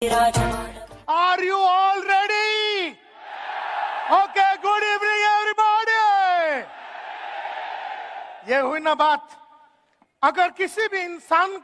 Are you all ready? Okay, good evening everybody. ये हुई ना बात. अगर किसी भी इंसान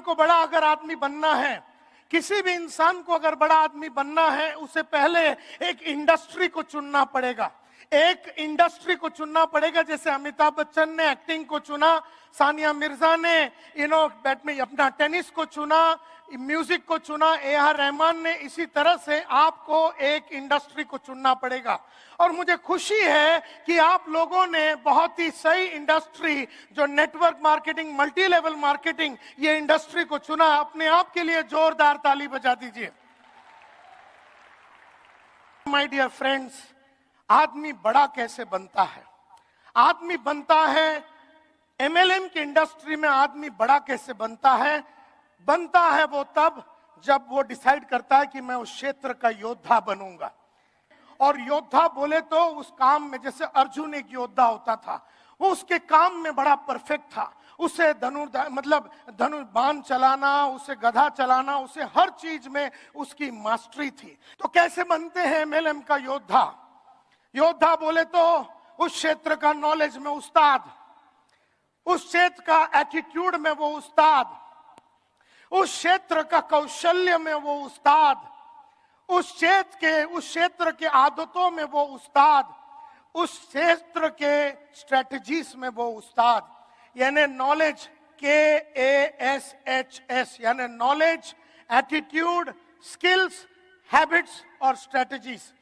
को बड़ा अगर आदमी बनना है, किसी भी इंसान को अगर बड़ा आदमी बनना है, उसे पहले एक इंडस्ट्री को चुनना पड़ेगा. एक इंडस्ट्री को चुनना पड़ेगा. जैसे अमिताभ बच्चन ने एक्टिंग को चुना, सानिया मिर्जा ने बैडमिंटन अपना टेनिस को चुना, म्यूजिक को चुना, ए.आर. रहमान ने. इसी तरह से आपको एक इंडस्ट्री को चुनना पड़ेगा. और मुझे खुशी है कि आप लोगों ने बहुत ही सही इंडस्ट्री, जो network marketing, multi level marketing, ये इंडस्ट्री को चुना. अपने आप के लिए जोरदार ताली बजा दीजिए. माय डियर फ्रेंड्स, आदमी बड़ा कैसे बनता है? आदमी बनता है एमएलएम की इंडस्ट्री में. आदमी बड़ा कैसे बनता है? बनता है वो तब जब वो डिसाइड करता है कि मैं उस क्षेत्र का योद्धा बनूंगा. और योद्धा बोले तो उस काम में, जैसे अर्जुन एक योद्धा होता था, वो उसके काम में बड़ा परफेक्ट था. उसे धनुष बाण चलाना, उसे गधा चलाना, उसे हर चीज में उसकी मास्टरी थी. तो कैसे बनते हैं एमएलएम का योद्धा? योद्धा बोले तो उस क्षेत्र का नॉलेज में उस्ताद, उस क्षेत्र का एटीट्यूड में वो उस्ताद, उस क्षेत्र का कौशल्य में वो उस्ताद, उस क्षेत्र के आदतों में वो उस्ताद, उस क्षेत्र के स्ट्रेटजीज में वो उस्ताद. यानी नॉलेज, KASHS, यानी नॉलेज, एटीट्यूड, स्किल्स, हैबिट्स और स्ट्रेटजीज.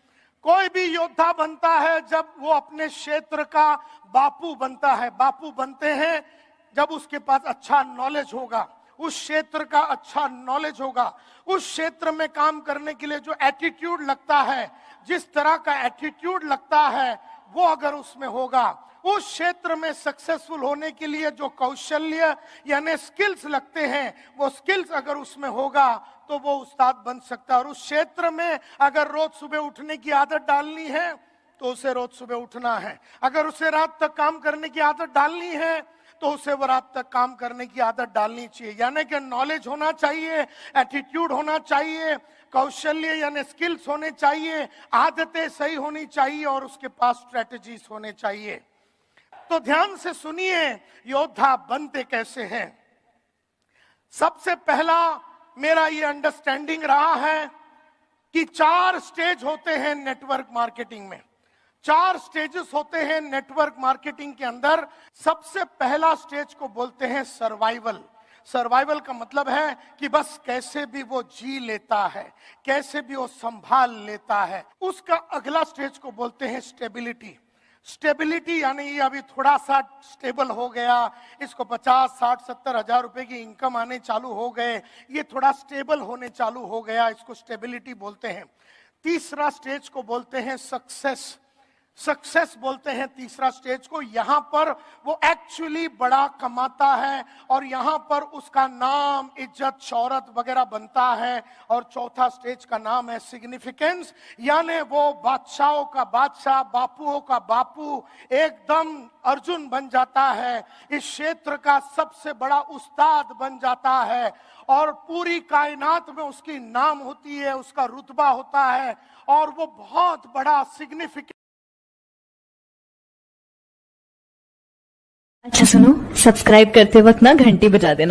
कोई भी योद्धा बनता है जब वो अपने क्षेत्र का बापू बनता है. बापू बनते हैं जब उसके पास अच्छा नॉलेज होगा, उस क्षेत्र का अच्छा नॉलेज होगा, उस क्षेत्र में काम करने के लिए जो एटीट्यूड लगता है, जिस तरह का एटीट्यूड लगता है, वो अगर उसमें होगा, उस क्षेत्र में सक्सेसफुल होने के लिए जो कौशल्य यानी स्किल्स लगते हैं, वो स्किल्स अगर उसमें होगा तो वो उस्ताद बन सकता है. और उस क्षेत्र में अगर रोज सुबह उठने की आदत डालनी है तो उसे रोज सुबह उठना है. अगर उसे रात तक काम करने की आदत डालनी है तो उसे वो रात तक काम करने की आदत डालनी चाहिए. यानी कि नॉलेज होना चाहिए, एटीट्यूड होना चाहिए, कौशल्य यानी स्किल्स होने चाहिए, आदतें सही होनी चाहिए और उसके पास स्ट्रेटजीज होने चाहिए. तो ध्यान से सुनिए, योद्धा बनते कैसे हैं. सबसे पहला मेरा ये अंडरस्टैंडिंग रहा है कि 4 स्टेज होते हैं नेटवर्क मार्केटिंग में. 4 स्टेजेस होते हैं नेटवर्क मार्केटिंग के अंदर. सबसे पहला स्टेज को बोलते हैं सर्वाइवल. सर्वाइवल का मतलब है कि बस कैसे भी वो जी लेता है, कैसे भी वो संभाल लेता है. उसका अगला स्टेज को बोलते हैं स्टेबिलिटी. स्टेबिलिटी यानी ये अभी थोड़ा सा स्टेबल हो गया, इसको 50, 60, 70 हजार रुपए की इनकम आने चालू हो गए, ये थोड़ा स्टेबल होने चालू हो गया, इसको स्टेबिलिटी बोलते हैं. तीसरा स्टेज को बोलते हैं सक्सेस. सक्सेस बोलते हैं तीसरा स्टेज को. यहां पर वो एक्चुअली बड़ा कमाता है और यहां पर उसका नाम, इज्जत, शौहरत वगैरह बनता है. और चौथा स्टेज का नाम है सिग्निफिकेंस, यानी वो बादशाहों का बादशाह, बापुओं का बापू, एकदम अर्जुन बन जाता है, इस क्षेत्र का सबसे बड़ा उस्ताद बन जाता है और पूरी कायनात में उसकी नाम होती है, उसका रुतबा होता है और वो बहुत बड़ा सिग्निफिकेंस. अच्छा सुनो, सब्सक्राइब करते वक्त ना घंटी बजा देना.